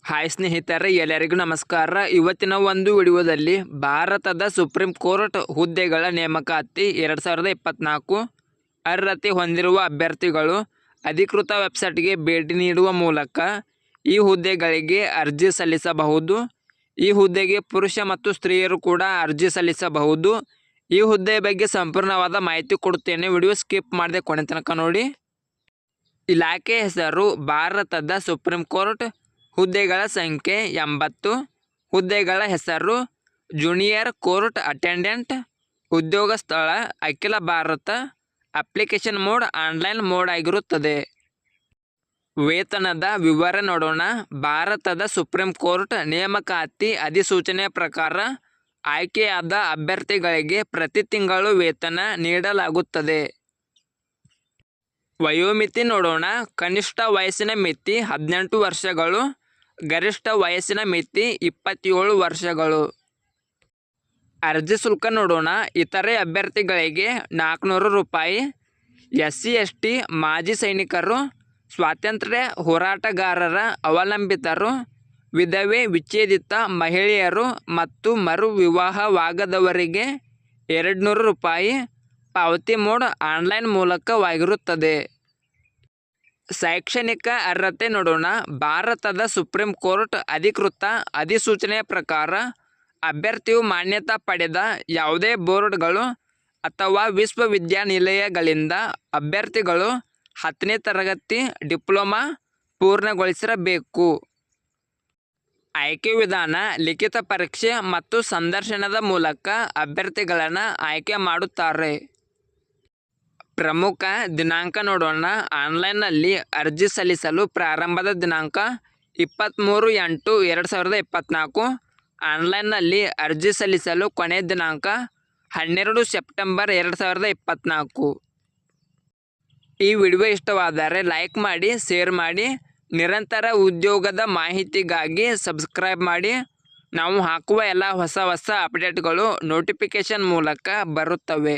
Hi ಸ್ನೇಹಿತರೆ, ಎಲ್ಲರಿಗೂ ನಮಸ್ಕಾರ. ಇವತ್ತಿನ ಒಂದು ವಿಡಿಯೋದಲ್ಲಿ ಭಾರತದ ಸುಪ್ರೀಂ ಕೋರ್ಟ್ ಹುದ್ದೆಗಳ ನೇಮಕಾತಿ 2024 ಅರ್ಹತೆ ಹೊಂದಿರುವ ಅಭ್ಯರ್ಥಿಗಳು ಅಧಿಕೃತ ವೆಬ್ಸೈಟ್ಗೆ ಭೇಟಿ ನೀಡುವ ಮೂಲಕ ಈ ಹುದ್ದೆಗಳಿಗೆ ಅರ್ಜಿ ಸಲ್ಲಿಸಬಹುದು. ಈ ಹುದ್ದೆಗೆ ಪುರುಷ ಮತ್ತು ಸ್ತ್ರೀಯರು ಕೂಡ ಅರ್ಜಿ ಸಲ್ಲಿಸಬಹುದು. ಈ ಹುದ್ದೆ ಬಗ್ಗೆ ಸಂಪೂರ್ಣವಾದ ಮಾಹಿತಿ ಕೊಡುತ್ತೇನೆ. ವಿಡಿಯೋ ಸ್ಕಿಪ್ ಮಾಡದೆ ಕೊನೆ ತನಕ ನೋಡಿ. ಇಲಾಖೆ ಹೆಸರು ಭಾರತದ ಸುಪ್ರೀಂ ಕೋರ್ಟ್. ಹುದ್ದೆಗಳ ಸಂಖ್ಯೆ 80. ಹುದ್ದೆಗಳ ಹೆಸರು ಜೂನಿಯರ್ ಕೋರ್ಟ್ ಅಟೆಂಡೆಂಟ್. ಉದ್ಯೋಗ ಸ್ಥಳ ಅಖಿಲ Bharat. Application mode online mode ಆಗಿರುತ್ತದೆ. ವೇತನದ ವಿವರ ನೋಡೋಣ. ಭಾರತದ ಸುಪ್ರೀಂ ಕೋರ್ಟ್ ನೇಮಕಾತಿ ಅಧಿಸೂಚನೆಯ ಪ್ರಕಾರ ಆಯ್ಕೆಯಾದ ಅಭ್ಯರ್ಥಿಗಳಿಗೆ ಪ್ರತಿ ತಿಂಗಳು ವೇತನ ನೀಡಲಾಗುತ್ತದೆ. ವಯೋಮಿತಿ ನೋಡೋಣ. ಕನಿಷ್ಠ ವಯಸ್ಸಿನ ಮಿತಿ 18 ವರ್ಷಗಳು. ಗರಿಷ್ಠ ವಯಸ್ಸಿನ ಮಿತಿ 27 ವರ್ಷಗಳು. ಅರ್ಜಿ ಶುಲ್ಕ ನೋಡೋಣ. ಇತರೆ ಅಭ್ಯರ್ಥಿಗಳಿಗೆ 400 ರೂಪಾಯಿ. SC ST ಮಾಜಿ ಸೈನಿಕರು, ಸ್ವಾತಂತ್ರ್ಯ ಹೋರಾಟಗಾರರ ಅವಲಂಬಿತರು, ವಿಧವೆ ವಿಚ್ಛೇದಿತ ಮಹಿಳೆಯರು ಮತ್ತು ಮರು ವಿವಾಹವಾಗದವರಿಗೆ 200 ರೂಪಾಯಿ. ಪಾವತಿ ಮೋಡ್ ಆನ್ಲೈನ್ ಮೂಲಕವಾಗಿರುತ್ತದೆ. ಶೈಕ್ಷಣಿಕ ಅರ್ಹತೆ ನೋಡೋಣ. ಭಾರತದ ಸುಪ್ರೀಂ ಕೋರ್ಟ್ ಅಧಿಕೃತ ಅಧಿಸೂಚನೆಯ ಪ್ರಕಾರ ಅಭ್ಯರ್ಥಿಯು ಮಾನ್ಯತಾ ಪಡೆದ ಯಾವುದೇ ಬೋರ್ಡ್ಗಳು ಅಥವಾ ವಿಶ್ವವಿದ್ಯಾನಿಲಯಗಳಿಂದ ಅಭ್ಯರ್ಥಿಗಳು 10ನೇ ತರಗತಿ ಡಿಪ್ಲೊಮಾ ಪೂರ್ಣಗೊಳಿಸಿರಬೇಕು. ಆಯ್ಕೆ ವಿಧಾನ ಲಿಖಿತ ಪರೀಕ್ಷೆ ಮತ್ತು ಸಂದರ್ಶನದ ಮೂಲಕ ಅಭ್ಯರ್ಥಿಗಳನ್ನು ಆಯ್ಕೆ ಮಾಡುತ್ತಾರೆ. ಪ್ರಮುಖ ದಿನಾಂಕ ನೋಡೋಣ. ಆನ್ಲೈನ್ನಲ್ಲಿ ಅರ್ಜಿ ಸಲ್ಲಿಸಲು ಪ್ರಾರಂಭದ ದಿನಾಂಕ 23/8/2024. ಆನ್ಲೈನ್ನಲ್ಲಿ ಅರ್ಜಿ ಸಲ್ಲಿಸಲು ಕೊನೆಯ ದಿನಾಂಕ 12 ಸೆಪ್ಟೆಂಬರ್ 2024. ಈ ವಿಡಿಯೋ ಇಷ್ಟವಾದರೆ ಲೈಕ್ ಮಾಡಿ, ಶೇರ್ ಮಾಡಿ. ನಿರಂತರ ಉದ್ಯೋಗದ ಮಾಹಿತಿಗಾಗಿ ಸಬ್ಸ್ಕ್ರೈಬ್ ಮಾಡಿ. ನಾವು ಹಾಕುವ ಎಲ್ಲ ಹೊಸ ಅಪ್ಡೇಟ್ಗಳು ನೋಟಿಫಿಕೇಷನ್ ಮೂಲಕ ಬರುತ್ತವೆ.